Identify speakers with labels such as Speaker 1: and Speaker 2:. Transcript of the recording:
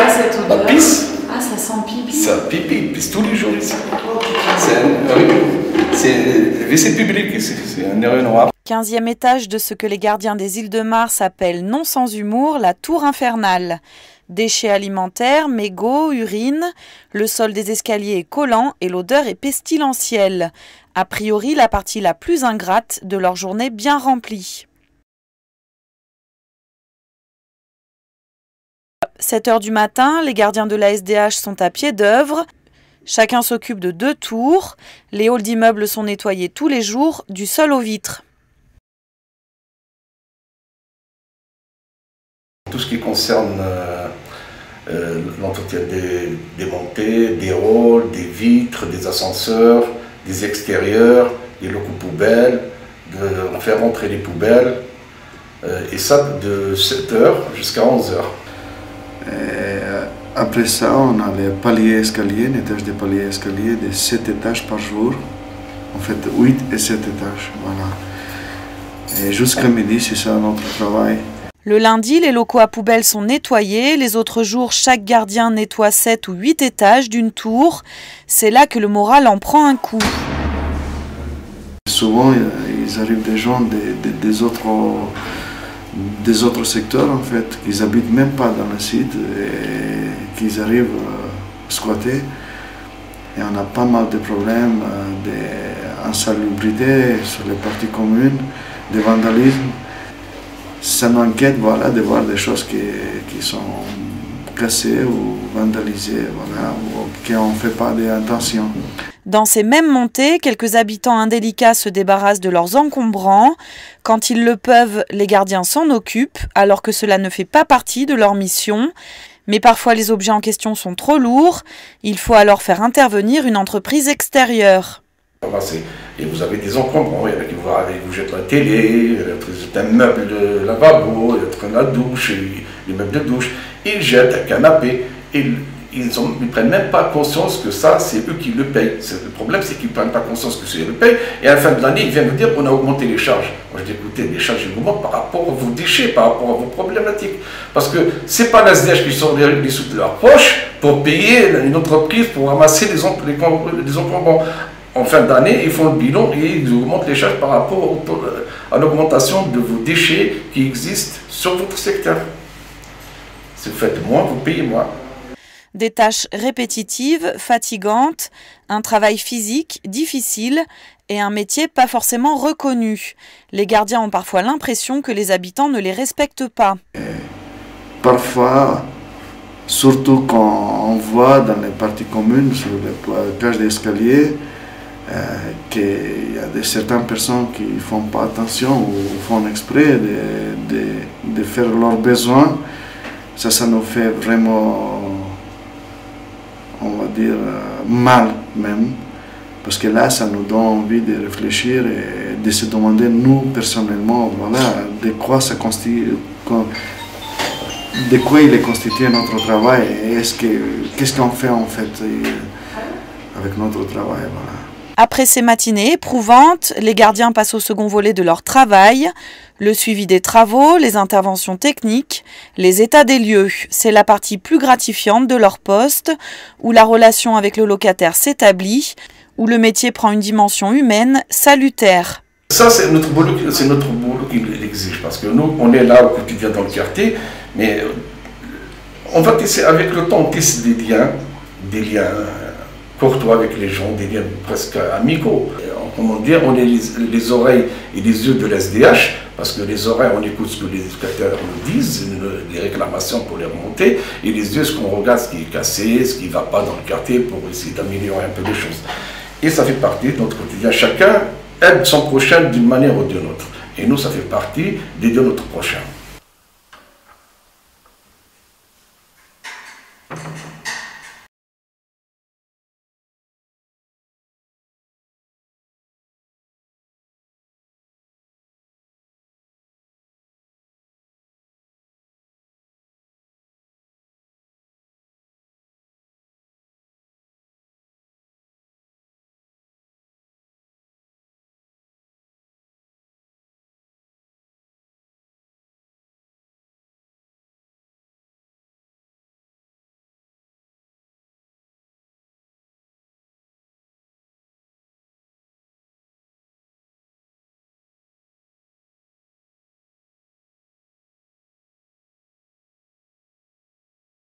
Speaker 1: cette odeur?
Speaker 2: La pisse.
Speaker 1: Ah, ça sent pipi.
Speaker 2: Ça pipi, pisse tous les jours ici. C'est WC public ici, c'est un erreur noire.
Speaker 3: 15e étage de ce que les gardiens des îles de Mars appellent non sans humour la tour infernale. Déchets alimentaires, mégots, urine, le sol des escaliers est collant et l'odeur est pestilentielle. A priori, la partie la plus ingrate de leur journée bien remplie. 7 h du matin, les gardiens de la SDH sont à pied d'œuvre. Chacun s'occupe de 2 tours. Les halls d'immeubles sont nettoyés tous les jours, du sol aux vitres.
Speaker 2: Tout ce qui concerne l'entretien des montées, des halls, des vitres, des ascenseurs, des extérieurs, des locaux poubelles, de faire rentrer les poubelles, et ça de 7 h jusqu'à 11 h.
Speaker 4: Après ça, on a les paliers escaliers, nettoyage des paliers escaliers de 7 étages par jour. En fait, 8 et 7 étages, voilà. Et jusqu'à midi, c'est ça notre travail.
Speaker 3: Le lundi, les locaux à poubelles sont nettoyés. Les autres jours, chaque gardien nettoie 7 ou 8 étages d'une tour. C'est là que le moral en prend un coup.
Speaker 4: Souvent, ils arrivent des gens des autres secteurs, en fait, qui n'habitent même pas dans le site et qui arrivent à squatter. Et on a pas mal de problèmes d'insalubrité sur les parties communes, de vandalisme. Ça m'inquiète, voilà, de voir des choses qui sont cassées ou vandalisées, voilà, ou qu'on ne fait pas d'attention.
Speaker 3: Dans ces mêmes montées, quelques habitants indélicats se débarrassent de leurs encombrants. Quand ils le peuvent, les gardiens s'en occupent, alors que cela ne fait pas partie de leur mission. Mais parfois les objets en question sont trop lourds. Il faut alors faire intervenir une entreprise extérieure.
Speaker 2: Et vous avez des encombrants, il y en a qui vous jettent la télé, un meuble de lavabo, la douche, les meubles de douche, ils jettent un canapé, ils ne prennent même pas conscience que ça, c'est eux qui le payent. Le problème, c'est qu'ils ne prennent pas conscience que c'est eux qui le payent, et à la fin de l'année, ils viennent nous dire qu'on a augmenté les charges. Moi, je dis, écoutez, les charges augmentent par rapport à vos déchets, par rapport à vos problématiques. Parce que ce n'est pas la SDH qui sort les sous de leur poche pour payer une entreprise pour ramasser les encombrants. En fin d'année, ils font le bilan et ils augmentent les charges par rapport à l'augmentation de vos déchets qui existent sur votre secteur. Si vous faites moins, vous payez moins.
Speaker 3: Des tâches répétitives, fatigantes, un travail physique difficile et un métier pas forcément reconnu. Les gardiens ont parfois l'impression que les habitants ne les respectent pas.
Speaker 4: Parfois, surtout quand on voit dans les parties communes, sur les cages d'escalier, qu'il y a certaines personnes qui ne font pas attention ou font exprès de faire leurs besoins, ça nous fait vraiment, on va dire, mal même, parce que là, ça nous donne envie de réfléchir et de se demander, nous, personnellement, voilà, de quoi il est constitué notre travail et qu'est-ce qu'on fait en fait avec notre travail, voilà.
Speaker 3: Après ces matinées éprouvantes, les gardiens passent au second volet de leur travail, le suivi des travaux, les interventions techniques, les états des lieux. C'est la partie plus gratifiante de leur poste, où la relation avec le locataire s'établit, où le métier prend une dimension humaine salutaire.
Speaker 2: Ça, c'est notre boulot qui l'exige, parce que nous, on est là au quotidien dans le quartier, mais on va tisser, avec le temps, on tisse des liens courtois avec les gens, des liens presque amicaux. Comment dire, on est les oreilles et les yeux de l'SDH, parce que les oreilles, on écoute ce que les éducateurs nous disent, les réclamations pour les remonter, et les yeux, ce qu'on regarde, ce qui est cassé, ce qui ne va pas dans le quartier pour essayer d'améliorer un peu les choses. Et ça fait partie de notre quotidien. Chacun aide son prochain d'une manière ou d'une autre. Et nous, ça fait partie d'aider notre prochain.